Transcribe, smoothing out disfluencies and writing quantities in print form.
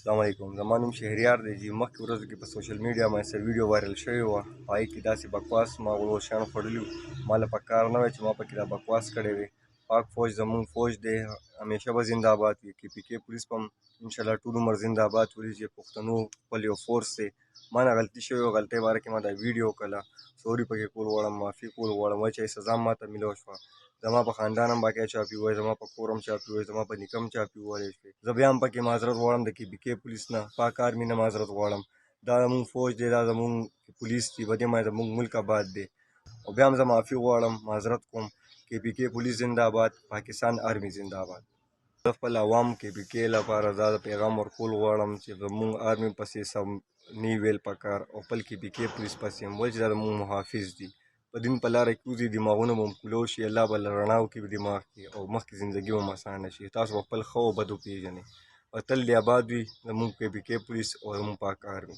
السلام علیکم. زما نوم شهریار دی چې مخکې ورځو کې په سوشل میډیا باندې سره ویډیو وایرل شوې وه. په هغې کې داسې بکواس ما ورو شیان خوړلي وو. ما له پکار نه وی چې ما پکې دا بکواس کړی وی. پاک فوج زمونږ فوج دی، همیشه به زنده آباد وي. کې پي کې پولیس به هم انشاءالله ټول عمر زنده آباد ولري چې پښتنو خپل یو فورس دی. ما نه غلطي شوې وه، غلطۍ باره کې ما دا ویډیو وکړله. سوري پکې کول غواړم، معافي کول غواړم. وایي چې سزا ما ته میلاو شوه. زما په خاندان هم باقی چاپي ووایي، زما په کور هم چاپي ووایي، زما په نیکه هم چاپي وویلی شوې. زه بیا هم پکې معذرت غواړم د کې پي کې پولیس نه، پاک آرمي نه معذرت غواړم. دا زمونږ فوج دی، دا زمونږ پولیس دي، په دې باندې زمونږ ملک آباد دی. او بیا هم زه معافي غواړم، معذرت کوم. کې پي کې پولیس زنده آباد، پاکستان آرمي زنده آباد. زه خپل عوام کې پي کې لپاره دا پیغام ورکول غواړم چې زمونږ آرمي پسې سم نه ویل پکار او خپل کې پي کې پولیس پسې هم ولې چې دا زمونږ محافظ دي. په دین په لاره کې وځي، دماغونه به هم کلو شي، الله به له رڼا وکړي دماغ کې او مخکې زندګي به هم اسانه شي. تاسو به خپل ښه او بد وپېژنئ. او تل دې آباد وي زمونږ کې پي کې پولیس او زمونږ پاک آرمي.